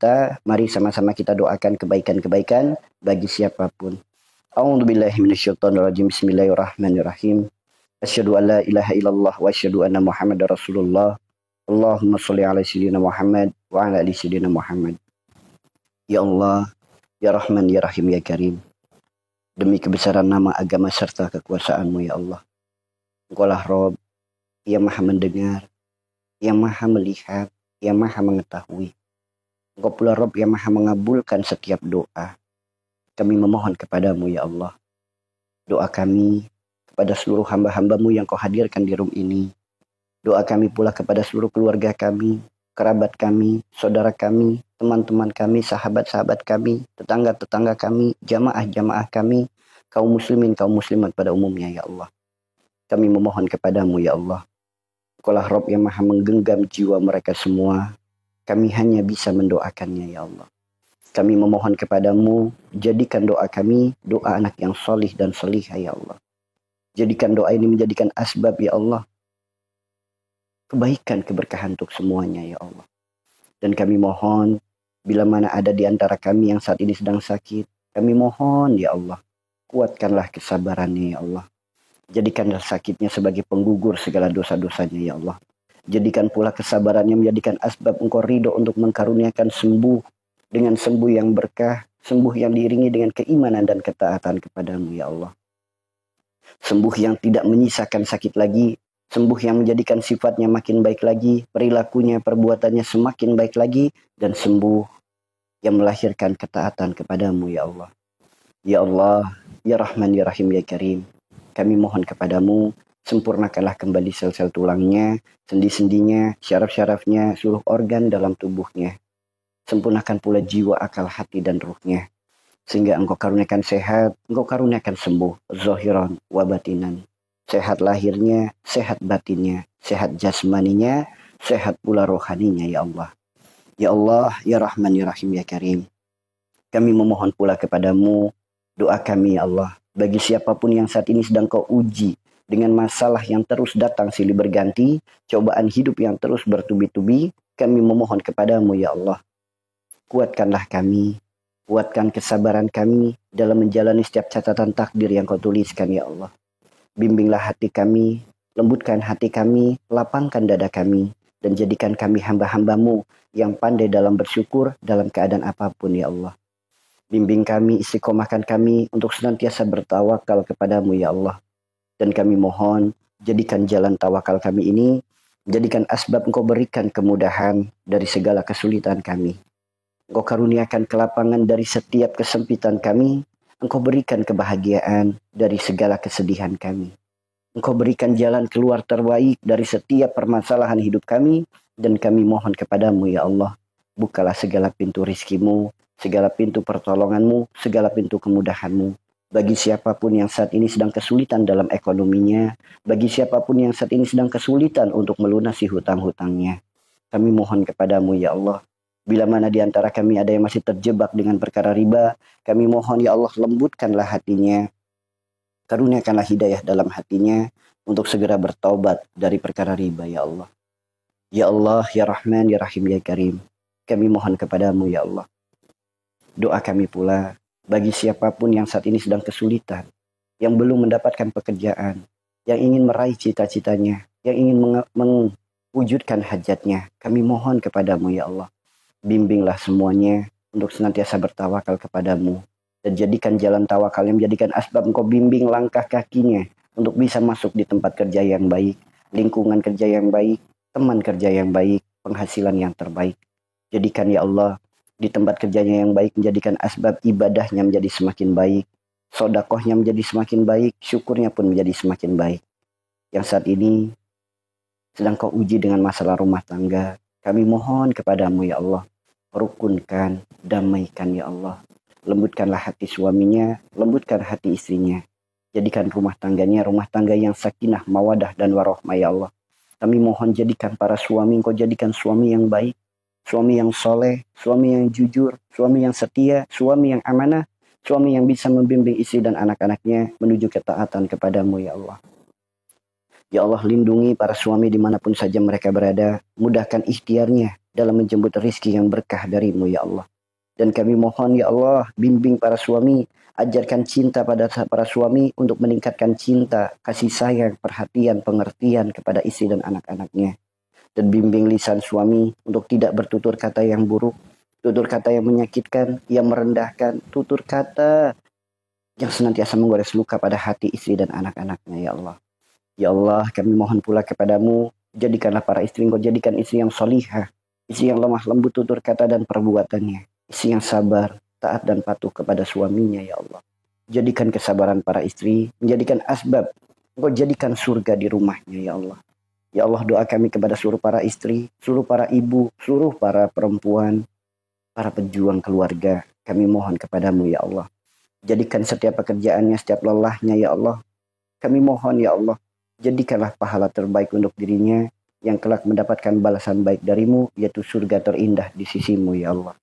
kita. Mari sama-sama kita doakan kebaikan-kebaikan bagi siapapun. A'udzubillahi minasyaitonirrajim. Bismillahirrahmanirrahim. Asyhadu an la ilaha illallah wa asyhadu anna Muhammadar Rasulullah. Allahumma sholli ala sayyidina Muhammad wa ala ali sayyidina Muhammad. Ya Allah, ya Rahman, ya Rahim, ya Karim. Demi kebesaran nama, agama serta kekuasaan-Mu ya Allah. Engkaulah Rabb yang Maha mendengar, yang Maha melihat, yang Maha mengetahui. Engkau pula Rabb yang Maha mengabulkan setiap doa. Kami memohon kepadamu ya Allah. Doa kami kepada seluruh hamba-hambamu yang kau hadirkan di room ini. Doa kami pula kepada seluruh keluarga kami, kerabat kami, saudara kami, teman-teman kami, sahabat-sahabat kami, tetangga-tetangga kami, jamaah-jamaah kami, kaum muslimin, kaum muslimat pada umumnya ya Allah. Kami memohon kepadamu ya Allah. Engkaulah Rabb yang Maha menggenggam jiwa mereka semua. Kami hanya bisa mendoakannya ya Allah. Kami memohon kepadamu, jadikan doa kami doa anak yang solih dan solihah ya Allah. Jadikan doa ini menjadikan asbab ya Allah. Kebaikan, keberkahan untuk semuanya ya Allah. Dan kami mohon, bila mana ada di antara kami yang saat ini sedang sakit, kami mohon ya Allah, kuatkanlah kesabarannya ya Allah. Jadikanlah sakitnya sebagai penggugur segala dosa-dosanya ya Allah. Jadikan pula kesabarannya menjadikan asbab engkau ridho untuk mengkaruniakan sembuh. Dengan sembuh yang berkah, sembuh yang diiringi dengan keimanan dan ketaatan kepadamu ya Allah. Sembuh yang tidak menyisakan sakit lagi. Sembuh yang menjadikan sifatnya makin baik lagi, perilakunya, perbuatannya semakin baik lagi, dan sembuh yang melahirkan ketaatan kepadamu ya Allah. Ya Allah, ya Rahman, ya Rahim, ya Karim. Kami mohon kepadamu, sempurnakanlah kembali sel-sel tulangnya, sendi-sendinya, syaraf-syarafnya, seluruh organ dalam tubuhnya. Sempurnakan pula jiwa, akal, hati, dan ruhnya. Sehingga engkau karuniakan sehat, engkau karuniakan sembuh, zahiran wa batinan. Sehat lahirnya, sehat batinnya, sehat jasmaninya, sehat pula rohaninya ya Allah. Ya Allah, ya Rahman, ya Rahim, ya Karim. Kami memohon pula kepadamu, doa kami ya Allah. Bagi siapapun yang saat ini sedang kau uji dengan masalah yang terus datang silih berganti, cobaan hidup yang terus bertubi-tubi, kami memohon kepadamu ya Allah. Kuatkanlah kami, kuatkan kesabaran kami dalam menjalani setiap catatan takdir yang kau tuliskan ya Allah. Bimbinglah hati kami, lembutkan hati kami, lapangkan dada kami, dan jadikan kami hamba-hambamu yang pandai dalam bersyukur dalam keadaan apapun ya Allah. Bimbing kami, istiqomahkan kami untuk senantiasa bertawakal kepadamu ya Allah. Dan kami mohon, jadikan jalan tawakal kami ini, jadikan asbab engkau berikan kemudahan dari segala kesulitan kami. Engkau karuniakan kelapangan dari setiap kesempitan kami. Engkau berikan kebahagiaan dari segala kesedihan kami. Engkau berikan jalan keluar terbaik dari setiap permasalahan hidup kami. Dan kami mohon kepadamu ya Allah. Bukalah segala pintu rizkimu, segala pintu pertolonganmu, segala pintu kemudahanmu. Bagi siapapun yang saat ini sedang kesulitan dalam ekonominya. Bagi siapapun yang saat ini sedang kesulitan untuk melunasi hutang-hutangnya. Kami mohon kepadamu ya Allah. Bila mana di antara kami ada yang masih terjebak dengan perkara riba, kami mohon ya Allah lembutkanlah hatinya. Karuniakanlah hidayah dalam hatinya untuk segera bertaubat dari perkara riba ya Allah. Ya Allah, ya Rahman, ya Rahim, ya Karim. Kami mohon kepadamu ya Allah. Doa kami pula bagi siapapun yang saat ini sedang kesulitan, yang belum mendapatkan pekerjaan, yang ingin meraih cita-citanya, yang ingin mewujudkan hajatnya. Kami mohon kepadamu ya Allah. Bimbinglah semuanya untuk senantiasa bertawakal kepadamu. Dan jadikan jalan tawakalnya menjadikan asbab engkau bimbing langkah kakinya untuk bisa masuk di tempat kerja yang baik, lingkungan kerja yang baik, teman kerja yang baik, penghasilan yang terbaik. Jadikan ya Allah di tempat kerjanya yang baik menjadikan asbab ibadahnya menjadi semakin baik, sodakohnya menjadi semakin baik, syukurnya pun menjadi semakin baik. Yang saat ini sedang kau uji dengan masalah rumah tangga, kami mohon kepadamu ya Allah. Rukunkan, damaikan ya Allah. Lembutkanlah hati suaminya, lembutkan hati istrinya. Jadikan rumah tangganya rumah tangga yang sakinah, mawadah, dan warohmah ya Allah. Kami mohon jadikan para suami, engkau jadikan suami yang baik, suami yang soleh, suami yang jujur, suami yang setia, suami yang amanah, suami yang bisa membimbing istri dan anak-anaknya menuju ketaatan kepadamu ya Allah. Ya Allah, lindungi para suami dimanapun saja mereka berada, mudahkan ikhtiarnya, dalam menjemput rizki yang berkah darimu ya Allah. Dan kami mohon ya Allah, bimbing para suami, ajarkan cinta pada para suami untuk meningkatkan cinta, kasih sayang, perhatian, pengertian kepada istri dan anak-anaknya. Dan bimbing lisan suami untuk tidak bertutur kata yang buruk, tutur kata yang menyakitkan, yang merendahkan, tutur kata yang senantiasa menggores luka pada hati istri dan anak-anaknya ya Allah. Ya Allah, kami mohon pula kepadamu, jadikanlah para istri engkau jadikan istri yang solihah, istri yang lemah lembut tutur kata dan perbuatannya, istri yang sabar, taat dan patuh kepada suaminya ya Allah. Jadikan kesabaran para istri, menjadikan asbab, engkau jadikan surga di rumahnya ya Allah. Ya Allah, doa kami kepada seluruh para istri, seluruh para ibu, seluruh para perempuan, para pejuang keluarga. Kami mohon kepadamu ya Allah. Jadikan setiap pekerjaannya, setiap lelahnya ya Allah. Kami mohon ya Allah, jadikanlah pahala terbaik untuk dirinya yang kelak mendapatkan balasan baik darimu, yaitu surga terindah di sisimu ya Allah.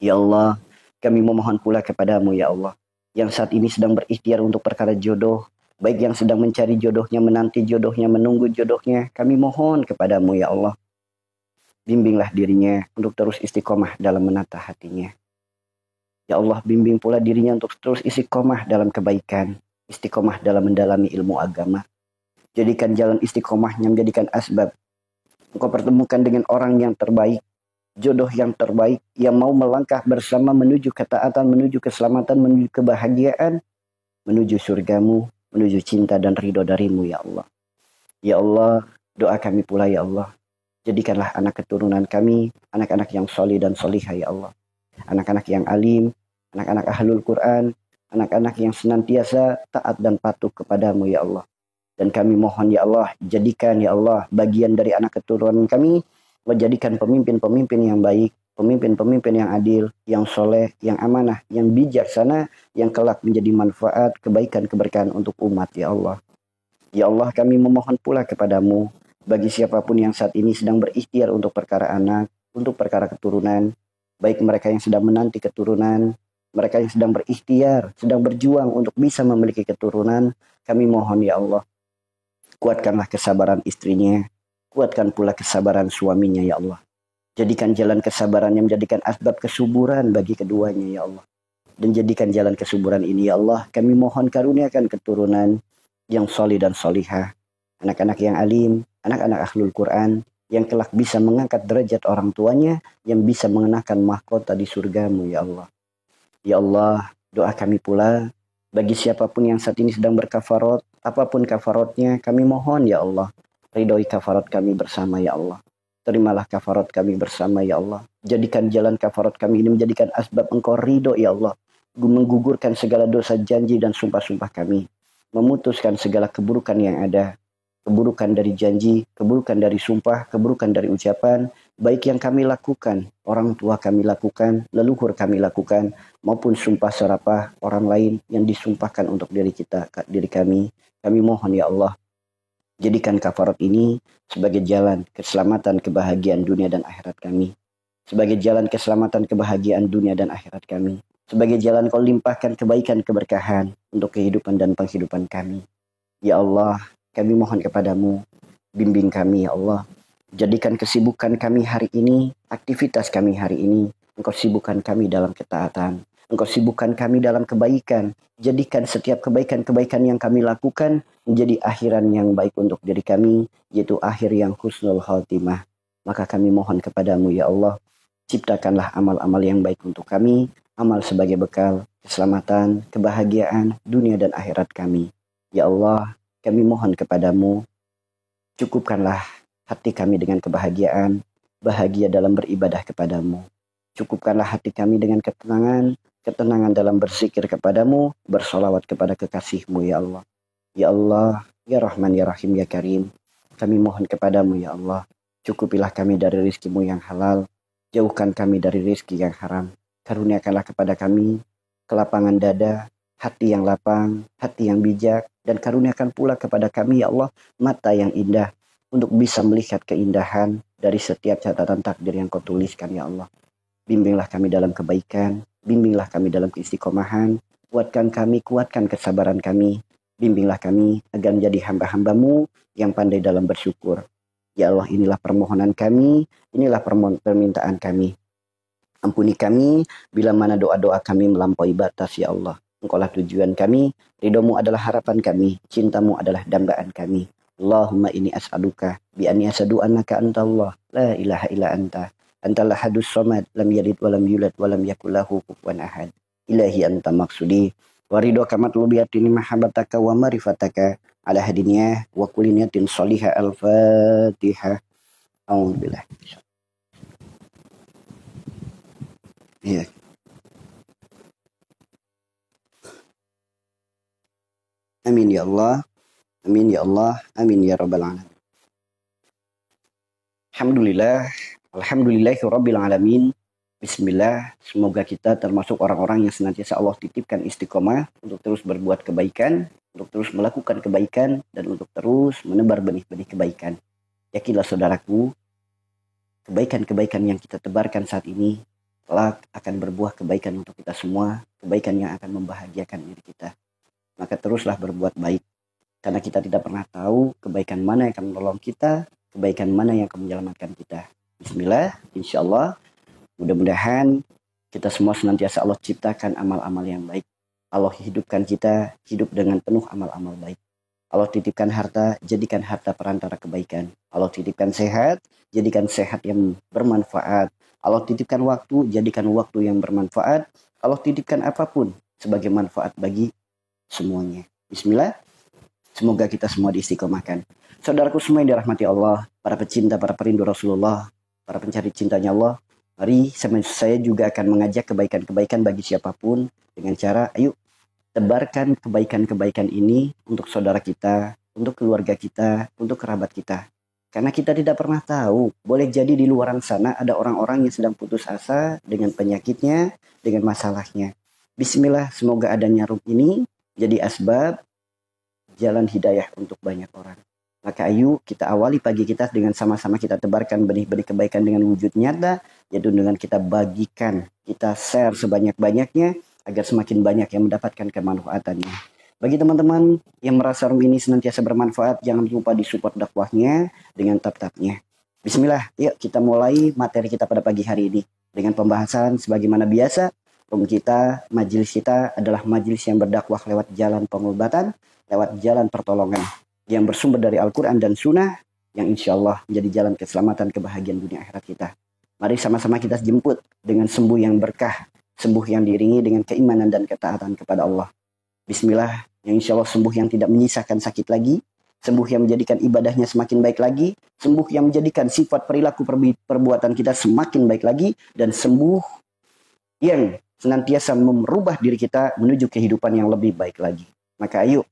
Ya Allah, kami memohon pula kepadamu ya Allah, yang saat ini sedang berikhtiar untuk perkara jodoh, baik yang sedang mencari jodohnya, menanti jodohnya, menunggu jodohnya, kami mohon kepadamu ya Allah. Bimbinglah dirinya untuk terus istiqomah dalam menata hatinya. Ya Allah, bimbing pula dirinya untuk terus istiqomah dalam kebaikan, istiqomah dalam mendalami ilmu agama. Jadikan jalan istiqomahnya menjadikan asbab. Engkau pertemukan dengan orang yang terbaik, jodoh yang terbaik, yang mau melangkah bersama menuju ketaatan, menuju keselamatan, menuju kebahagiaan, menuju surgamu, menuju cinta dan ridho darimu ya Allah. Ya Allah, doa kami pula ya Allah. Jadikanlah anak keturunan kami, anak-anak yang solih dan solihah ya Allah. Anak-anak yang alim, anak-anak ahlul Quran, anak-anak yang senantiasa taat dan patuh kepadamu ya Allah. Dan kami mohon ya Allah, jadikan ya Allah bagian dari anak keturunan kami, menjadikan pemimpin-pemimpin yang baik, pemimpin-pemimpin yang adil, yang soleh, yang amanah, yang bijaksana, yang kelak menjadi manfaat, kebaikan, keberkahan untuk umat ya Allah. Ya Allah, kami memohon pula kepadamu, bagi siapapun yang saat ini sedang berikhtiar untuk perkara anak, untuk perkara keturunan, baik mereka yang sedang menanti keturunan, mereka yang sedang berikhtiar, sedang berjuang untuk bisa memiliki keturunan, kami mohon ya Allah, kuatkanlah kesabaran istrinya, kuatkan pula kesabaran suaminya ya Allah. Jadikan jalan kesabarannya menjadikan asbab kesuburan bagi keduanya ya Allah. Dan jadikan jalan kesuburan ini ya Allah, kami mohon karuniakan keturunan yang solih dan solihah, anak-anak yang alim, anak-anak ahlul Quran, yang kelak bisa mengangkat derajat orang tuanya, yang bisa mengenakan mahkota di surgamu ya Allah. Ya Allah, doa kami pula bagi siapapun yang saat ini sedang berkafarot, apapun kafarotnya, kami mohon ya Allah, ridhoi kafarot kami bersama ya Allah. Terimalah kafarot kami bersama ya Allah. Jadikan jalan kafarot kami ini menjadikan asbab engkau ridho ya Allah, menggugurkan segala dosa janji dan sumpah-sumpah kami, memutuskan segala keburukan yang ada, keburukan dari janji, keburukan dari sumpah, keburukan dari ucapan, baik yang kami lakukan, orang tua kami lakukan, leluhur kami lakukan, maupun sumpah serapah orang lain yang disumpahkan untuk diri kita, diri kami. Kami mohon ya Allah, jadikan kafarat ini sebagai jalan keselamatan kebahagiaan dunia dan akhirat kami. Sebagai jalan keselamatan kebahagiaan dunia dan akhirat kami. Sebagai jalan kau limpahkan kebaikan keberkahan untuk kehidupan dan penghidupan kami. Ya Allah, kami mohon kepadamu, bimbing kami ya Allah. Jadikan kesibukan kami hari ini, aktivitas kami hari ini, engkau sibukkan kami dalam ketaatan. Engkau sibukkan kami dalam kebaikan. Jadikan setiap kebaikan-kebaikan yang kami lakukan menjadi akhiran yang baik untuk diri kami, yaitu akhir yang husnul khatimah. Maka kami mohon kepadamu ya Allah, ciptakanlah amal-amal yang baik untuk kami, amal sebagai bekal, keselamatan, kebahagiaan, dunia dan akhirat kami. Ya Allah, kami mohon kepadamu, cukupkanlah hati kami dengan kebahagiaan, bahagia dalam beribadah kepadamu. Cukupkanlah hati kami dengan ketenangan, ketenangan dalam berzikir kepadamu, bersolawat kepada kekasihmu ya Allah. Ya Allah, ya Rahman, ya Rahim, ya Karim, kami mohon kepadamu ya Allah, cukupilah kami dari rizkimu yang halal, jauhkan kami dari rizki yang haram. Karuniakanlah kepada kami kelapangan dada, hati yang lapang, hati yang bijak, dan karuniakan pula kepada kami ya Allah mata yang indah untuk bisa melihat keindahan dari setiap catatan takdir yang kau tuliskan ya Allah. Bimbinglah kami dalam kebaikan, bimbinglah kami dalam keistiqomahan, kuatkan kami, kuatkan kesabaran kami, bimbinglah kami agar menjadi hamba-hambamu yang pandai dalam bersyukur. Ya Allah, inilah permohonan kami, inilah permintaan kami. Ampuni kami bila mana doa-doa kami melampaui batas, ya Allah. Engkaulah tujuan kami, ridhomu adalah harapan kami, cintamu adalah dambaan kami. Allahumma inni as'aluka bi anni as'adu annaka antallah, la ilaha illa anta. Antal ahadus somad, lam yalid walam yulad walam yakulahu kufuwan ahad. Ilahi anta maksudi, wa ridho kamat lubiyatini mahabbataka wa marifataka ala hadiniyah wa kuliniyatin salihah al-fatihah. Alhamdulillah. Iya. Amin ya Allah. Amin ya Allah. Amin ya Rabbal Alamin. Alhamdulillah. Alhamdulillahi Rabbil Alamin. Bismillah. Semoga kita termasuk orang-orang yang senantiasa Allah titipkan istiqomah untuk terus berbuat kebaikan, untuk terus melakukan kebaikan, dan untuk terus menebar benih-benih kebaikan. Yakinlah saudaraku, kebaikan-kebaikan yang kita tebarkan saat ini kelak akan berbuah kebaikan untuk kita semua, kebaikan yang akan membahagiakan diri kita. Maka teruslah berbuat baik, karena kita tidak pernah tahu kebaikan mana yang akan menolong kita, kebaikan mana yang akan menyelamatkan kita. Bismillah, insya Allah, mudah-mudahan kita semua senantiasa Allah ciptakan amal-amal yang baik. Allah hidupkan kita hidup dengan penuh amal-amal baik. Allah titipkan harta, jadikan harta perantara kebaikan. Allah titipkan sehat, jadikan sehat yang bermanfaat. Allah titipkan waktu, jadikan waktu yang bermanfaat. Allah titipkan apapun sebagai manfaat bagi semuanya. Bismillah. Semoga kita semua diistiqomahkan. Saudaraku semua yang dirahmati Allah, para pecinta, para perindu Rasulullah, para pencari cintanya Allah, mari saya juga akan mengajak kebaikan-kebaikan bagi siapapun dengan cara, ayo tebarkan kebaikan-kebaikan ini untuk saudara kita, untuk keluarga kita, untuk kerabat kita. Karena kita tidak pernah tahu, boleh jadi di luar sana ada orang-orang yang sedang putus asa dengan penyakitnya, dengan masalahnya. Bismillah, semoga adanya room ini jadi asbab jalan hidayah untuk banyak orang. Maka ayo kita awali pagi kita dengan sama-sama kita tebarkan benih-benih kebaikan dengan wujud nyata, yaitu dengan kita bagikan, kita share sebanyak-banyaknya agar semakin banyak yang mendapatkan kemanfaatannya. Bagi teman-teman yang merasa room ini senantiasa bermanfaat, jangan lupa disupport dakwahnya dengan tab-tabnya. Bismillah, yuk kita mulai materi kita pada pagi hari ini dengan pembahasan sebagaimana biasa. Room kita, majelis kita adalah majelis yang berdakwah lewat jalan pengobatan, lewat jalan pertolongan yang bersumber dari Al-Quran dan Sunnah, yang insya Allah menjadi jalan keselamatan kebahagiaan dunia akhirat kita. Mari sama-sama kita jemput dengan sembuh yang berkah, sembuh yang diiringi dengan keimanan dan ketaatan kepada Allah. Bismillah, yang insya Allah sembuh yang tidak menyisakan sakit lagi, sembuh yang menjadikan ibadahnya semakin baik lagi, sembuh yang menjadikan sifat perilaku perbuatan kita semakin baik lagi, dan sembuh yang senantiasa merubah diri kita menuju kehidupan yang lebih baik lagi. Maka ayo,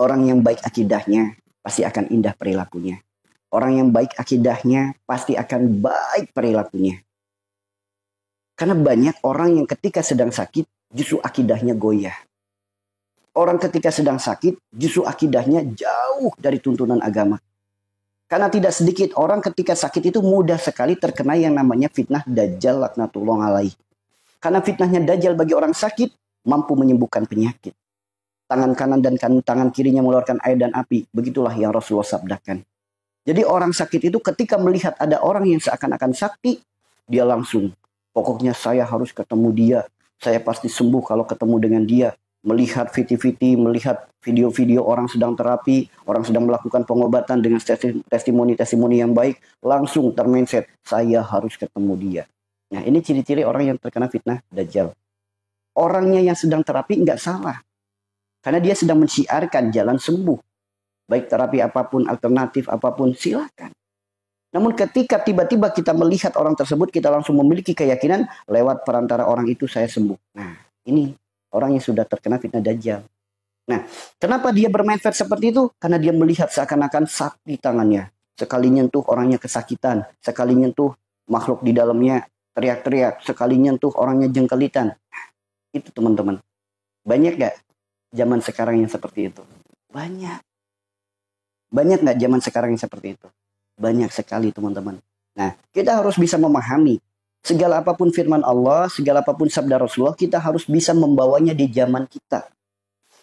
orang yang baik akidahnya pasti akan indah perilakunya. Orang yang baik akidahnya pasti akan baik perilakunya. Karena banyak orang yang ketika sedang sakit justru akidahnya goyah. Orang ketika sedang sakit justru akidahnya jauh dari tuntunan agama. Karena tidak sedikit orang ketika sakit itu mudah sekali terkena yang namanya fitnah Dajjal laknatullah alaih. Karena fitnahnya Dajjal bagi orang sakit mampu menyembuhkan penyakit. Tangan kanan dan tangan kirinya mengeluarkan air dan api. Begitulah yang Rasulullah sabdakan. Jadi orang sakit itu ketika melihat ada orang yang seakan-akan sakti, dia langsung, pokoknya saya harus ketemu dia. Saya pasti sembuh kalau ketemu dengan dia. Melihat viti-viti, melihat video-video orang sedang terapi, orang sedang melakukan pengobatan dengan testimoni-testimoni yang baik, langsung termindset, saya harus ketemu dia. Nah, ini ciri-ciri orang yang terkena fitnah Dajjal. Orangnya yang sedang terapi nggak salah. Karena dia sedang mensiarkan jalan sembuh. Baik terapi apapun, alternatif apapun, silakan. Namun ketika tiba-tiba kita melihat orang tersebut, kita langsung memiliki keyakinan lewat perantara orang itu saya sembuh. Nah, ini orang yang sudah terkena fitnah Dajjal. Nah, kenapa dia bermindset seperti itu? Karena dia melihat seakan-akan sakti tangannya. Sekali nyentuh orangnya kesakitan. Sekali nyentuh makhluk di dalamnya teriak-teriak. Sekali nyentuh orangnya jengkelitan. Itu teman-teman. Banyak gak zaman sekarang yang seperti itu? Banyak. Banyak gak zaman sekarang yang seperti itu? Banyak sekali teman-teman. Nah, kita harus bisa memahami. Segala apapun firman Allah, segala apapun sabda Rasulullah, kita harus bisa membawanya di zaman kita.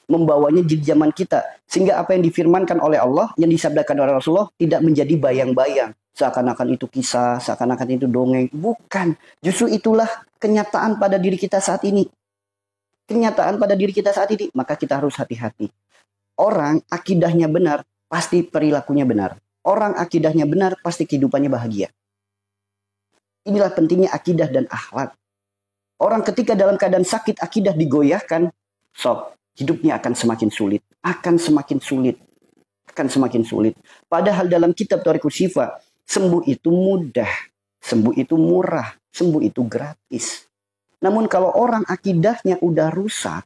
membawanya di zaman kita. Sehingga apa yang difirmankan oleh Allah, yang disabdakan oleh Rasulullah tidak menjadi bayang-bayang. Seakan-akan itu kisah, seakan-akan itu dongeng. Bukan. Justru itulah kenyataan pada diri kita saat ini. Kenyataan pada diri kita saat ini. Maka kita harus hati-hati. Orang akidahnya benar, pasti perilakunya benar. Orang akidahnya benar, pasti kehidupannya bahagia. Inilah pentingnya akidah dan akhlak. Orang ketika dalam keadaan sakit, akidah digoyahkan, hidupnya akan semakin sulit. Akan semakin sulit. Akan semakin sulit. Padahal dalam kitab Thariqus Syifa, sembuh itu mudah. Sembuh itu murah. Sembuh itu gratis. Namun kalau orang akidahnya udah rusak,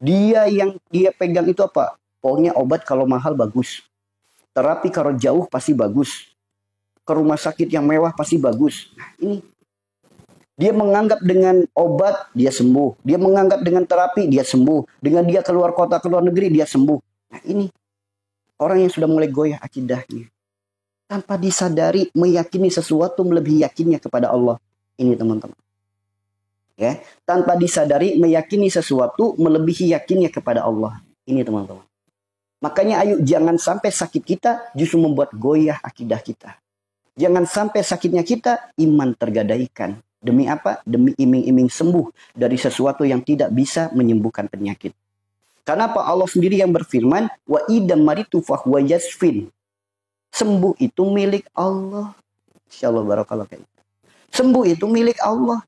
dia yang dia pegang itu apa? Pokoknya obat kalau mahal bagus. Terapi kalau jauh pasti bagus. Ke rumah sakit yang mewah pasti bagus. Nah, ini dia menganggap dengan obat dia sembuh. Dia menganggap dengan terapi dia sembuh. Dengan dia keluar kota, keluar negeri dia sembuh. Nah, ini orang yang sudah mulai goyah akidahnya. Tanpa disadari meyakini sesuatu melebihi yakinnya kepada Allah. Ini teman-teman. Ya, tanpa disadari meyakini sesuatu melebihi yakinnya kepada Allah. Ini teman-teman. Makanya ayo jangan sampai sakit kita justru membuat goyah akidah kita. Jangan sampai sakitnya kita iman tergadaikan. Demi apa? Demi iming-iming sembuh dari sesuatu yang tidak bisa menyembuhkan penyakit. Karena apa? Allah sendiri yang berfirman, wa idam maritu fahuwa yasfin. Sembuh itu milik Allah. Insyaallah barakallahu fiik. Sembuh itu milik Allah.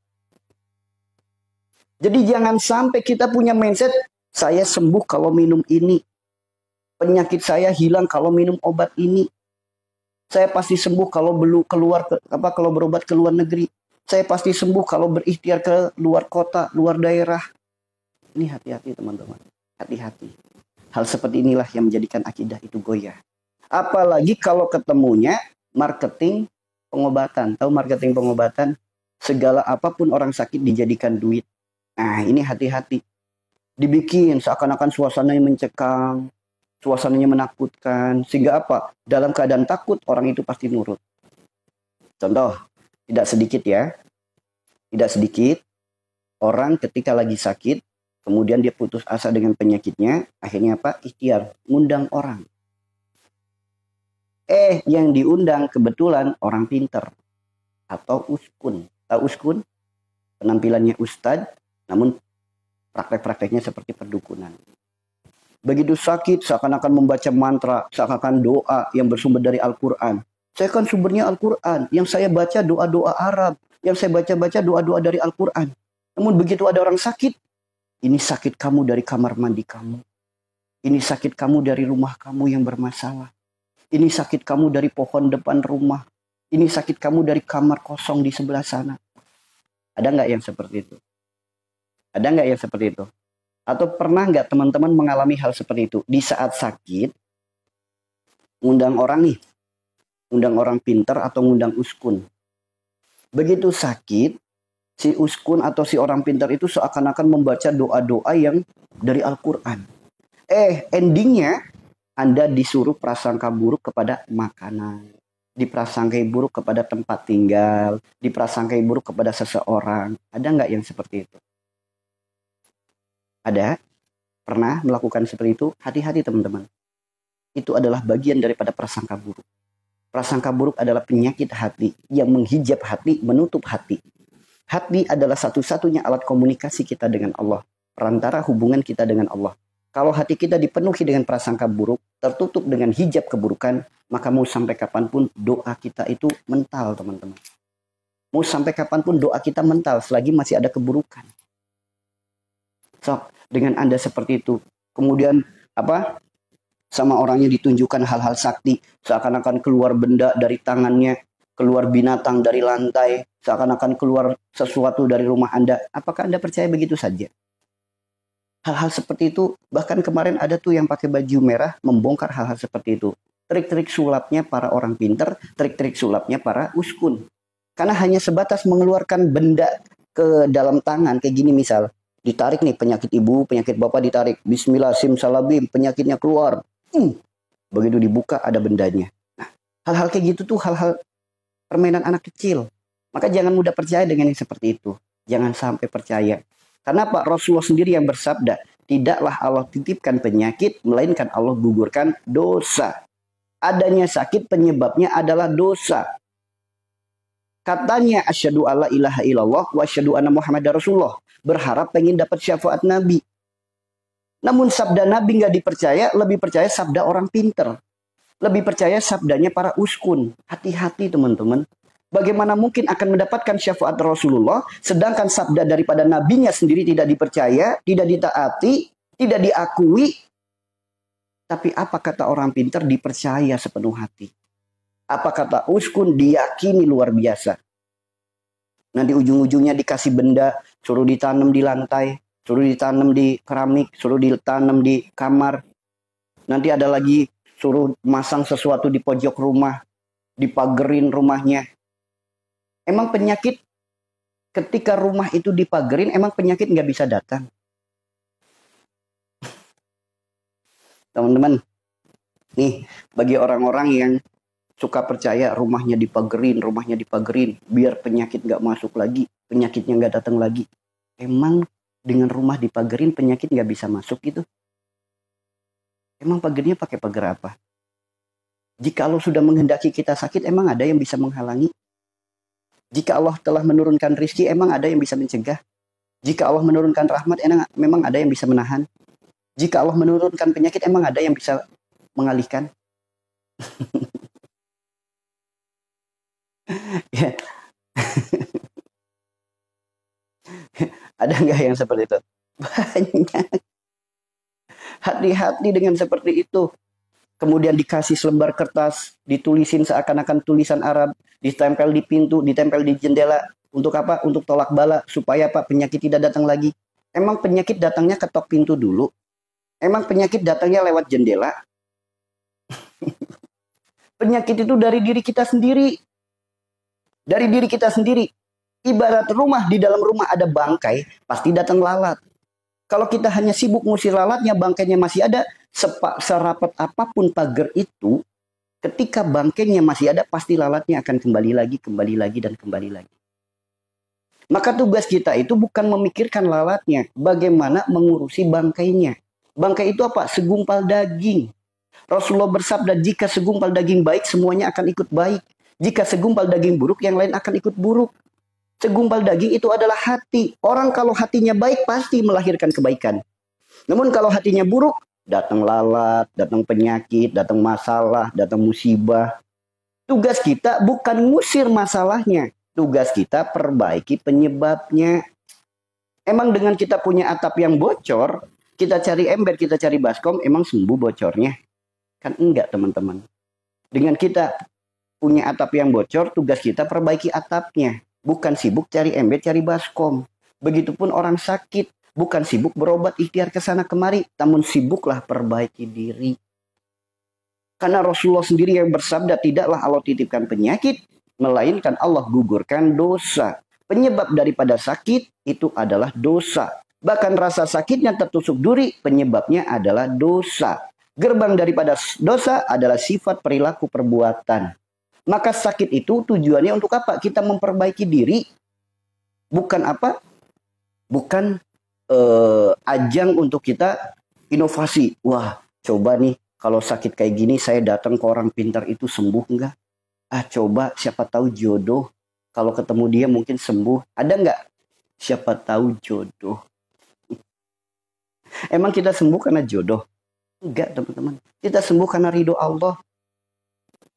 Jadi jangan sampai kita punya mindset, saya sembuh kalau minum ini. Penyakit saya hilang kalau minum obat ini. Saya pasti sembuh kalau kalau berobat ke luar negeri. Saya pasti sembuh kalau berikhtiar ke luar kota, luar daerah. Ini hati-hati teman-teman. Hati-hati. Hal seperti inilah yang menjadikan akidah itu goyah. Apalagi kalau ketemunya marketing pengobatan. Tahu marketing pengobatan? Segala apapun orang sakit dijadikan duit. Nah, ini hati-hati. Dibikin seakan-akan suasananya mencekam. Suasananya menakutkan. Sehingga apa? Dalam keadaan takut, orang itu pasti nurut. Contoh, tidak sedikit ya. Tidak sedikit. Orang ketika lagi sakit, kemudian dia putus asa dengan penyakitnya. Akhirnya apa? Ikhtiar. Ngundang orang. Yang diundang kebetulan orang pinter. Atau uskun. Tahu uskun? Penampilannya ustadz, namun praktek-prakteknya seperti perdukunan. Begitu sakit, seakan-akan membaca mantra, seakan-akan doa yang bersumber dari Al-Quran. Saya kan sumbernya Al-Quran. Yang saya baca doa-doa Arab. Yang saya baca-baca doa-doa dari Al-Quran. Namun begitu ada orang sakit, ini sakit kamu dari kamar mandi kamu. Ini sakit kamu dari rumah kamu yang bermasalah. Ini sakit kamu dari pohon depan rumah. Ini sakit kamu dari kamar kosong di sebelah sana. Ada nggak yang seperti itu? Ada nggak yang seperti itu? Atau pernah nggak teman-teman mengalami hal seperti itu? Di saat sakit, undang orang nih. Undang orang pinter atau undang uskun. Begitu sakit, si uskun atau si orang pinter itu seakan-akan membaca doa-doa yang dari Al-Quran. Endingnya Anda disuruh prasangka buruk kepada makanan. Diprasangkai buruk kepada tempat tinggal. Diprasangkai buruk kepada seseorang. Ada nggak yang seperti itu? Ada? Pernah melakukan seperti itu? Hati-hati teman-teman. Itu adalah bagian daripada prasangka buruk. Prasangka buruk adalah penyakit hati yang menghijab hati, menutup hati. Hati adalah satu-satunya alat komunikasi kita dengan Allah. Perantara hubungan kita dengan Allah. Kalau hati kita dipenuhi dengan prasangka buruk, tertutup dengan hijab keburukan, maka mau sampai kapanpun doa kita itu mental teman-teman. Mau sampai kapanpun doa kita mental selagi masih ada keburukan. Dengan Anda seperti itu, kemudian sama orangnya ditunjukkan hal-hal sakti, seakan-akan keluar benda dari tangannya, keluar binatang dari lantai, seakan-akan keluar sesuatu dari rumah Anda. Apakah Anda percaya begitu saja? Hal-hal seperti itu, bahkan kemarin ada tuh yang pakai baju merah membongkar hal-hal seperti itu. Trik-trik sulapnya para orang pinter, trik-trik sulapnya para uskun. Karena hanya sebatas mengeluarkan benda ke dalam tangan, kayak gini misal. Ditarik nih penyakit ibu, penyakit bapak ditarik. Bismillah, simsalabim, penyakitnya keluar. Begitu dibuka ada bendanya. Nah, hal-hal kayak gitu tuh hal-hal permainan anak kecil. Maka jangan mudah percaya dengan yang seperti itu. Jangan sampai percaya. Karena Pak Rasulullah sendiri yang bersabda, tidaklah Allah titipkan penyakit, melainkan Allah gugurkan dosa. Adanya sakit penyebabnya adalah dosa. Katanya asyhadu alla ilaha illallah wa asyhadu anna muhammadar rasulullah. Berharap pengen dapat syafaat Nabi. Namun sabda Nabi nggak dipercaya, lebih percaya sabda orang pinter. Lebih percaya sabdanya para uskun. Hati-hati teman-teman. Bagaimana mungkin akan mendapatkan syafaat Rasulullah, sedangkan sabda daripada nabinya sendiri tidak dipercaya, tidak ditaati, tidak diakui. Tapi apa kata orang pintar? Dipercaya sepenuh hati. Apa kata uskun? Diyakini luar biasa. Nanti ujung-ujungnya dikasih benda, suruh ditanam di lantai, suruh ditanam di keramik, suruh ditanam di kamar. Nanti ada lagi suruh masang sesuatu di pojok rumah, dipagerin rumahnya. Emang penyakit ketika rumah itu dipagerin, emang penyakit nggak bisa datang? Teman-teman, nih bagi orang-orang yang suka percaya rumahnya dipagerin, biar penyakit nggak masuk lagi, penyakitnya nggak datang lagi. Emang dengan rumah dipagerin penyakit nggak bisa masuk gitu? Emang pagernya pakai pagar apa? Jika Allah sudah menghendaki kita sakit, emang ada yang bisa menghalangi? Jika Allah telah menurunkan rizki, emang ada yang bisa mencegah? Jika Allah menurunkan rahmat, memang ada yang bisa menahan? Jika Allah menurunkan penyakit, emang ada yang bisa mengalihkan? Ya. Ada nggak yang seperti itu? Banyak. Hati-hati dengan seperti itu. Kemudian dikasih selembar kertas, ditulisin seakan-akan tulisan Arab, ditempel di pintu, ditempel di jendela. Untuk apa? Untuk tolak bala. Supaya apa? Penyakit tidak datang lagi. Emang penyakit datangnya ketok pintu dulu? Emang penyakit datangnya lewat jendela? Penyakit itu dari diri kita sendiri. Dari diri kita sendiri. Ibarat rumah, di dalam rumah ada bangkai, pasti datang lalat. Kalau kita hanya sibuk ngusir lalatnya, bangkainya masih ada, serapat apapun pagar itu, ketika bangkainya masih ada, pasti lalatnya akan kembali lagi, dan kembali lagi. Maka tugas kita itu bukan memikirkan lalatnya, bagaimana mengurusi bangkainya. Bangkai itu apa? Segumpal daging. Rasulullah bersabda, jika segumpal daging baik, semuanya akan ikut baik. Jika segumpal daging buruk, yang lain akan ikut buruk. Segumpal daging itu adalah hati. Orang kalau hatinya baik, pasti melahirkan kebaikan. Namun kalau hatinya buruk, datang lalat, datang penyakit, datang masalah, datang musibah. Tugas kita bukan ngusir masalahnya. Tugas kita perbaiki penyebabnya. Emang dengan kita punya atap yang bocor, kita cari ember, kita cari baskom, emang sembuh bocornya? Kan enggak, teman-teman. Dengan kita punya atap yang bocor, tugas kita perbaiki atapnya. Bukan sibuk cari ember, cari baskom. Begitupun orang sakit. Bukan sibuk berobat ikhtiar ke sana kemari. Namun sibuklah perbaiki diri. Karena Rasulullah sendiri yang bersabda, tidaklah Allah titipkan penyakit, melainkan Allah gugurkan dosa. Penyebab daripada sakit itu adalah dosa. Bahkan rasa sakitnya tertusuk duri, penyebabnya adalah dosa. Gerbang daripada dosa adalah sifat perilaku perbuatan. Maka sakit itu tujuannya untuk apa? Kita memperbaiki diri. Bukan apa? Bukan ajang untuk kita inovasi. Wah, coba nih kalau sakit kayak gini saya datang ke orang pintar itu sembuh enggak? Coba siapa tahu jodoh. Kalau ketemu dia mungkin sembuh. Ada enggak? Siapa tahu jodoh. Emang kita sembuh karena jodoh? Enggak, teman-teman. Kita sembuh karena ridho Allah.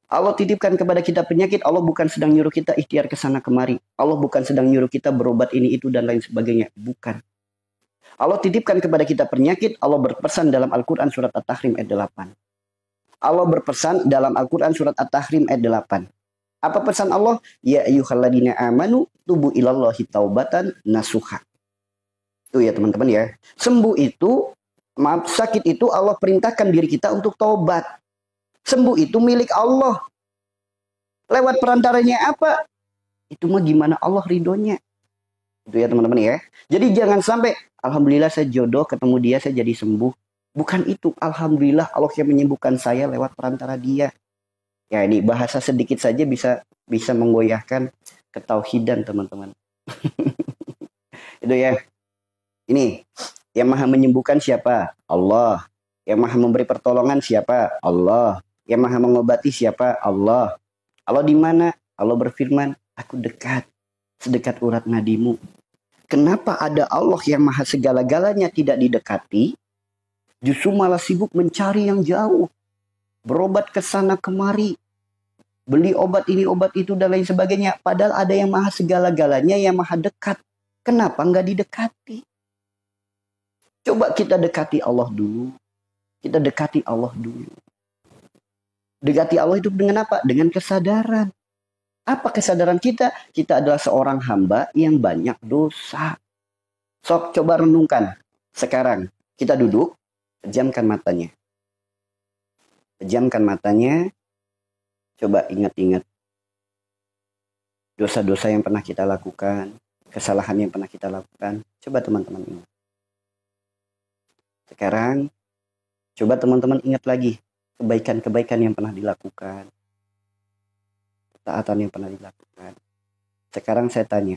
Allah titipkan kepada kita penyakit, Allah bukan sedang nyuruh kita ikhtiar ke sana kemari. Allah bukan sedang nyuruh kita berobat ini, itu, dan lain sebagainya. Bukan. Allah titipkan kepada kita penyakit, Allah berpesan dalam Al-Quran surat At-Tahrim ayat 8. Allah berpesan dalam Al-Quran surat At-Tahrim ayat 8. Apa pesan Allah? Ya ayyuhalladzina amanu tubu ilallahi taubatan nasuha. Itu ya teman-teman ya. Sembuh itu, sakit itu Allah perintahkan diri kita untuk taubat. Sembuh itu milik Allah. Lewat perantaranya apa? Itu mah gimana Allah ridhonya. Itu ya teman-teman ya. Jadi jangan sampai, alhamdulillah saya jodoh, ketemu dia, saya jadi sembuh. Bukan itu. Alhamdulillah Allah yang menyembuhkan saya lewat perantara dia. Ya ini bahasa sedikit saja bisa menggoyahkan ketauhidan teman-teman. Itu ya. Ini Yang maha menyembuhkan siapa? Allah. Yang maha memberi pertolongan siapa? Allah. Yang maha mengobati siapa? Allah. Allah di mana? Allah berfirman, aku dekat, sedekat urat nadimu. Kenapa ada Allah yang maha segala-galanya tidak didekati? Justru malah sibuk mencari yang jauh. Berobat ke sana kemari. Beli obat ini, obat itu, dan lain sebagainya. Padahal ada yang maha segala-galanya, yang maha dekat. Kenapa nggak didekati? Coba kita dekati Allah dulu. Kita dekati Allah dulu. Dekati Allah itu dengan apa? Dengan kesadaran. Apa kesadaran kita? Kita adalah seorang hamba yang banyak dosa. Sok coba renungkan. Sekarang kita duduk, pejamkan matanya. Pejamkan matanya. Coba ingat-ingat dosa-dosa yang pernah kita lakukan, kesalahan yang pernah kita lakukan. Coba teman-teman ingat. Sekarang, coba teman-teman ingat lagi kebaikan-kebaikan yang pernah dilakukan. Ketaatan yang pernah dilakukan. Sekarang saya tanya,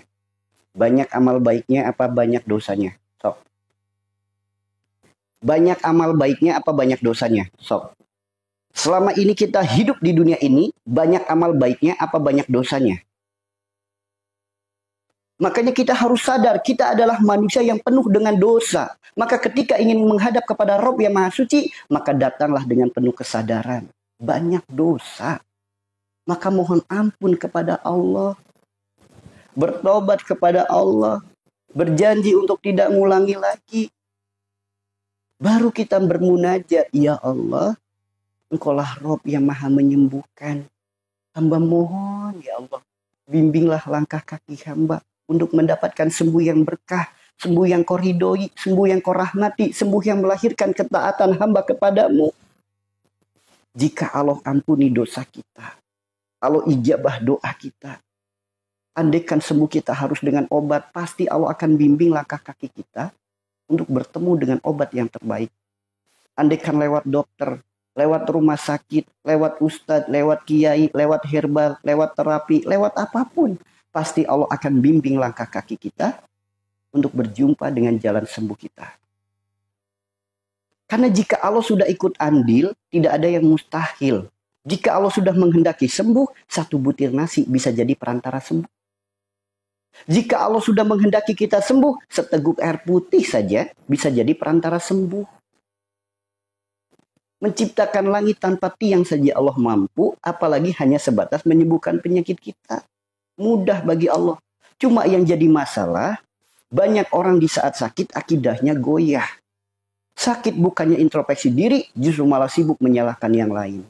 banyak amal baiknya apa banyak dosanya? Sok. Banyak amal baiknya apa banyak dosanya? Sok. Selama ini kita hidup di dunia ini, banyak amal baiknya apa banyak dosanya? Makanya kita harus sadar, kita adalah manusia yang penuh dengan dosa. Maka ketika ingin menghadap kepada Rabb yang Maha Suci, maka datanglah dengan penuh kesadaran. Banyak dosa. Maka mohon ampun kepada Allah. Bertobat kepada Allah. Berjanji untuk tidak mengulangi lagi. Baru kita bermunajat, ya Allah, Engkaulah Rabb yang Maha menyembuhkan. Hamba mohon, ya Allah, bimbinglah langkah kaki hamba untuk mendapatkan sembuh yang berkah, sembuh yang kau ridhoi, sembuh yang kau rahmati, sembuh yang melahirkan ketaatan hamba kepadamu. Jika Allah ampuni dosa kita, Allah ijabah doa kita, andaikan sembuh kita harus dengan obat, pasti Allah akan bimbing langkah kaki kita untuk bertemu dengan obat yang terbaik. Andaikan lewat dokter, lewat rumah sakit, lewat ustadz, lewat kiai, lewat herbal, lewat terapi, lewat apapun, pasti Allah akan bimbing langkah kaki kita untuk berjumpa dengan jalan sembuh kita. Karena jika Allah sudah ikut andil, tidak ada yang mustahil. Jika Allah sudah menghendaki sembuh, satu butir nasi bisa jadi perantara sembuh. Jika Allah sudah menghendaki kita sembuh, seteguk air putih saja bisa jadi perantara sembuh. Menciptakan langit tanpa tiang saja Allah mampu, apalagi hanya sebatas menyembuhkan penyakit kita. Mudah bagi Allah. Cuma yang jadi masalah, banyak orang di saat sakit akidahnya goyah. Sakit bukannya introspeksi diri, justru malah sibuk menyalahkan yang lain.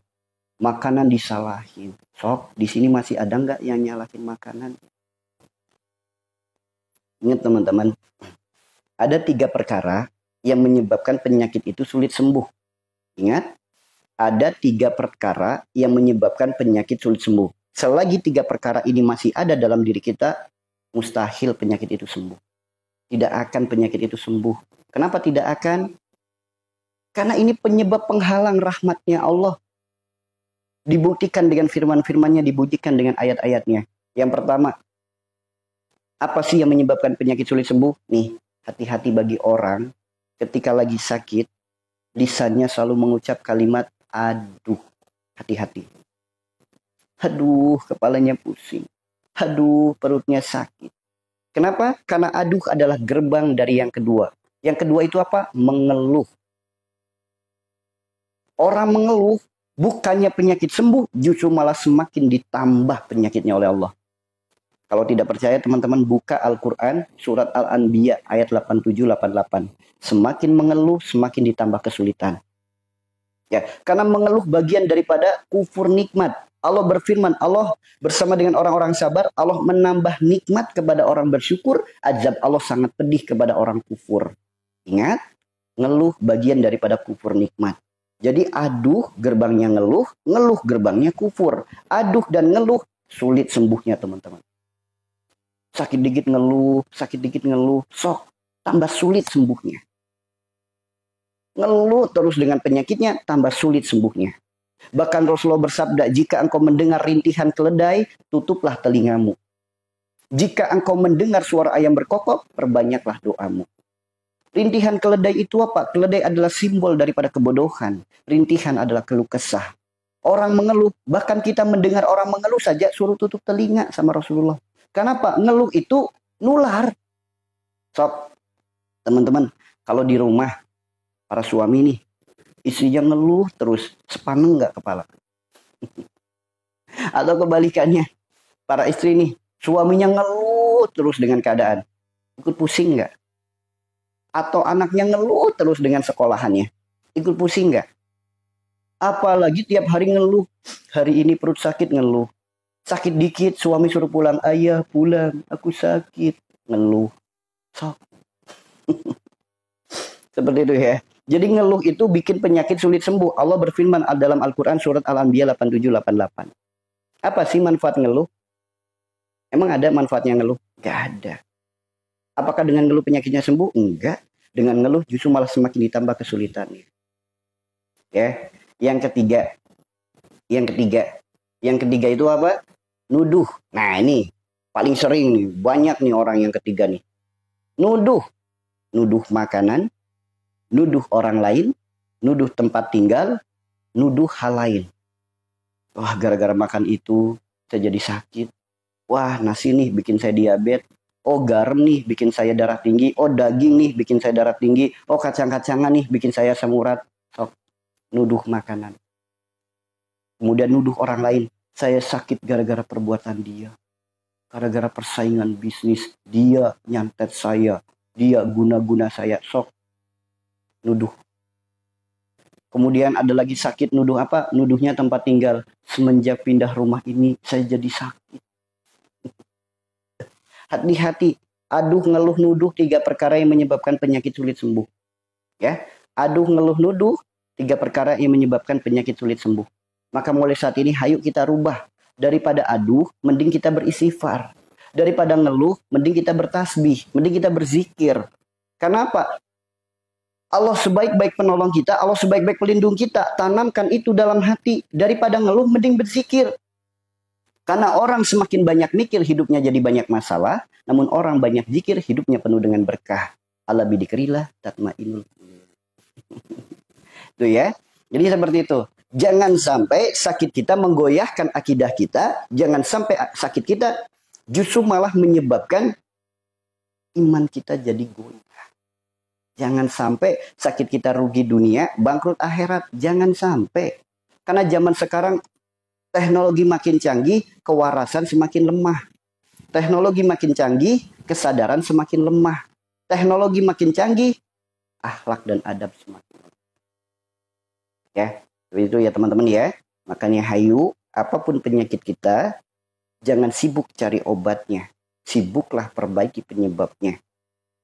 Makanan disalahin. Sok, di sini masih ada nggak yang nyalahin makanan? Ingat teman-teman, ada 3 perkara yang menyebabkan penyakit itu sulit sembuh. Ingat, ada 3 perkara yang menyebabkan penyakit sulit sembuh. Selagi 3 perkara ini masih ada dalam diri kita, mustahil penyakit itu sembuh. Tidak akan penyakit itu sembuh. Kenapa tidak akan? Karena ini penyebab penghalang rahmatnya Allah. Dibuktikan dengan firman-firmannya, dibuktikan dengan ayat-ayatnya. Yang pertama, apa sih yang menyebabkan penyakit sulit sembuh? Nih, hati-hati bagi orang ketika lagi sakit, lisannya selalu mengucap kalimat aduh. Hati-hati. Aduh, kepalanya pusing. Aduh, perutnya sakit. Kenapa? Karena aduh adalah gerbang dari yang kedua. Yang kedua itu apa? Mengeluh. Orang mengeluh, bukannya penyakit sembuh, justru malah semakin ditambah penyakitnya oleh Allah. Kalau tidak percaya, teman-teman buka Al-Quran, surat Al-Anbiya, ayat 87-88. Semakin mengeluh, semakin ditambah kesulitan. Ya, karena mengeluh bagian daripada kufur nikmat. Allah berfirman, Allah bersama dengan orang-orang sabar, Allah menambah nikmat kepada orang bersyukur, azab Allah sangat pedih kepada orang kufur. Ingat, ngeluh bagian daripada kufur nikmat. Jadi aduh gerbangnya ngeluh, ngeluh gerbangnya kufur. Aduh dan ngeluh sulit sembuhnya teman-teman. Sakit dikit ngeluh, sok tambah sulit sembuhnya. Ngeluh terus dengan penyakitnya, tambah sulit sembuhnya. Bahkan Rasulullah bersabda, jika engkau mendengar rintihan keledai, tutuplah telingamu. Jika engkau mendengar suara ayam berkokok, perbanyaklah doamu. Rintihan keledai itu apa? Keledai adalah simbol daripada kebodohan. Rintihan adalah keluh kesah. Orang mengeluh, bahkan kita mendengar orang mengeluh saja suruh tutup telinga sama Rasulullah. Kenapa? Ngeluh itu nular. Sob, teman-teman, kalau di rumah para suami nih, istrinya ngeluh terus, sepaneng nggak kepala? Atau kebalikannya, para istri nih, suaminya ngeluh terus dengan keadaan, ikut pusing nggak? Atau anaknya ngeluh terus dengan sekolahannya, ikut pusing nggak? Apalagi tiap hari ngeluh, hari ini perut sakit ngeluh, sakit dikit suami suruh pulang, ayah pulang, aku sakit, ngeluh. Sok. Seperti itu ya. Jadi ngeluh itu bikin penyakit sulit sembuh. Allah berfirman dalam Al-Quran surat Al-Anbiya 87-88. Apa sih manfaat ngeluh? Emang ada manfaatnya ngeluh? Gak ada. Apakah dengan ngeluh penyakitnya sembuh? Enggak. Dengan ngeluh justru malah semakin ditambah kesulitannya. Ya. Yang ketiga. Yang ketiga itu apa? Nuduh. Nah ini paling sering nih. Banyak nih orang yang ketiga nih. Nuduh. Nuduh makanan. Nuduh orang lain. Nuduh tempat tinggal. Nuduh hal lain. Wah, gara-gara makan itu saya jadi sakit. Wah, nasi nih bikin saya diabetes. Oh, garam nih bikin saya darah tinggi. Oh, daging nih bikin saya darah tinggi. Oh, kacang-kacangan nih bikin saya asam urat. Sok, nuduh makanan. Kemudian nuduh orang lain. Saya sakit gara-gara perbuatan dia. Gara-gara persaingan bisnis. Dia nyantet saya. Dia guna-guna saya. Sok, nuduh. Kemudian ada lagi sakit, nuduh apa? Nuduhnya tempat tinggal. Semenjak pindah rumah ini, saya jadi sakit. Hati-hati. Aduh, ngeluh, nuduh, 3 perkara yang menyebabkan penyakit sulit sembuh. Ya, aduh, ngeluh, nuduh, 3 perkara yang menyebabkan penyakit sulit sembuh. Maka mulai saat ini, hayu kita rubah. Daripada aduh, mending kita beristighfar. Daripada ngeluh, mending kita bertasbih. Mending kita berzikir. Kenapa? Allah sebaik-baik penolong kita, Allah sebaik-baik pelindung kita. Tanamkan itu dalam hati. Daripada ngeluh, mending berzikir. Karena orang semakin banyak mikir, hidupnya jadi banyak masalah. Namun orang banyak zikir, hidupnya penuh dengan berkah. Ala bidikrillah tatmainul. Itu ya. Jadi seperti itu. Jangan sampai sakit kita menggoyahkan akidah kita. Jangan sampai sakit kita justru malah menyebabkan iman kita jadi goyah. Jangan sampai sakit kita rugi dunia, bangkrut akhirat. Jangan sampai. Karena zaman sekarang teknologi makin canggih, kewarasan semakin lemah. Teknologi makin canggih, kesadaran semakin lemah. Teknologi makin canggih, akhlak dan adab semakin lemah. Ya, itu ya teman-teman ya. Makanya hayu, apapun penyakit kita, jangan sibuk cari obatnya. Sibuklah perbaiki penyebabnya.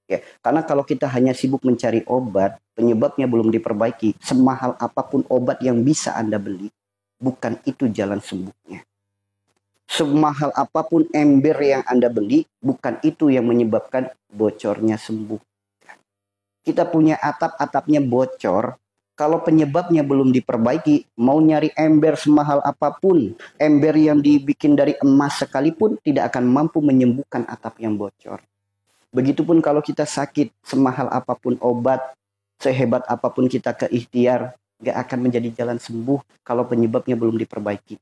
Ya, karena kalau kita hanya sibuk mencari obat, penyebabnya belum diperbaiki, semahal apapun obat yang bisa Anda beli, bukan itu jalan sembuhnya. Semahal apapun ember yang Anda beli, bukan itu yang menyebabkan bocornya sembuh. Kita punya atap-atapnya bocor, kalau penyebabnya belum diperbaiki, mau nyari ember semahal apapun, ember yang dibikin dari emas sekalipun, tidak akan mampu menyembuhkan atap yang bocor. Begitupun kalau kita sakit, semahal apapun obat, sehebat apapun kita keikhtiar, gak akan menjadi jalan sembuh kalau penyebabnya belum diperbaiki.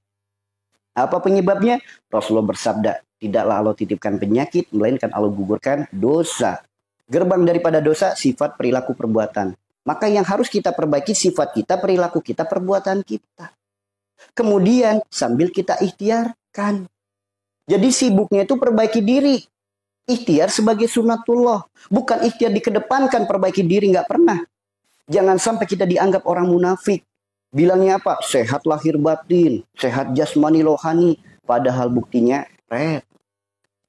Apa penyebabnya? Rasulullah bersabda, tidaklah Allah titipkan penyakit, melainkan Allah gugurkan dosa. Gerbang daripada dosa, sifat, perilaku, perbuatan. Maka yang harus kita perbaiki sifat kita, perilaku kita, perbuatan kita. Kemudian sambil kita ikhtiarkan. Jadi sibuknya itu perbaiki diri. Ikhtiar sebagai sunatullah. Bukan ikhtiar dikedepankan, perbaiki diri, nggak pernah. Jangan sampai kita dianggap orang munafik. Bilangnya apa? Sehat lahir batin, sehat jasmani rohani. Padahal buktinya,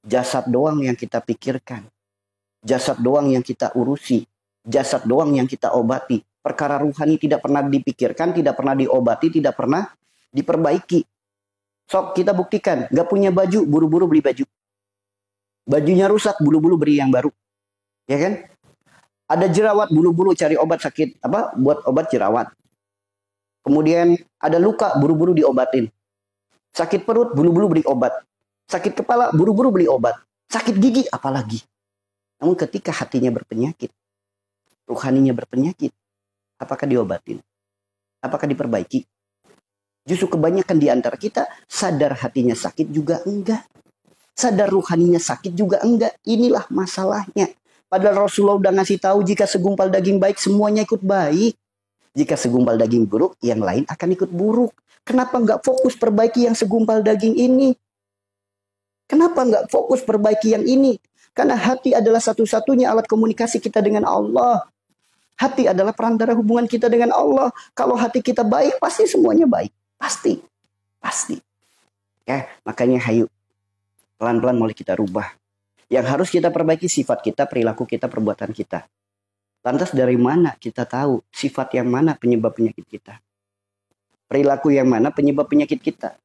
jasad doang yang kita pikirkan. Jasad doang yang kita urusi. Jasad doang yang kita obati. Perkara ruhani tidak pernah dipikirkan, tidak pernah diobati, tidak pernah diperbaiki. Sok kita buktikan, nggak punya baju, buru-buru beli baju. Bajunya rusak, bulu-bulu beri yang baru. Ya kan? Ada jerawat, bulu-bulu cari obat sakit. Buat obat jerawat. Kemudian ada luka, buru-buru diobatin. Sakit perut, buru-buru beli obat. Sakit kepala, buru-buru beli obat. Sakit gigi, apalagi. Namun ketika hatinya berpenyakit, Ruhaninya berpenyakit. Apakah diobatin? Apakah diperbaiki? Justru kebanyakan di antara kita sadar hatinya sakit juga enggak. Sadar ruhaninya sakit juga enggak. Inilah masalahnya. Padahal Rasulullah udah ngasih tahu jika segumpal daging baik semuanya ikut baik. Jika segumpal daging buruk, yang lain akan ikut buruk. Kenapa enggak fokus perbaiki yang segumpal daging ini? Kenapa enggak fokus perbaiki yang ini? Karena hati adalah satu-satunya alat komunikasi kita dengan Allah. Hati adalah perantara hubungan kita dengan Allah. Kalau hati kita baik, pasti semuanya baik. Pasti. Pasti. Ya, makanya hayu. Pelan-pelan mulai kita rubah. Yang harus kita perbaiki sifat kita, perilaku kita, perbuatan kita. Lantas dari mana kita tahu sifat yang mana penyebab penyakit kita? Perilaku yang mana penyebab penyakit kita?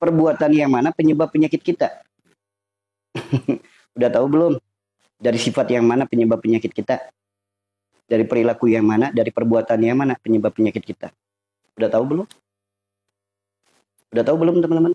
Perbuatan yang mana penyebab penyakit kita? Udah tahu belum? Dari sifat yang mana penyebab penyakit kita? Dari perilaku yang mana? Dari perbuatan yang mana penyebab penyakit kita? Udah tahu belum? Udah tahu belum teman-teman?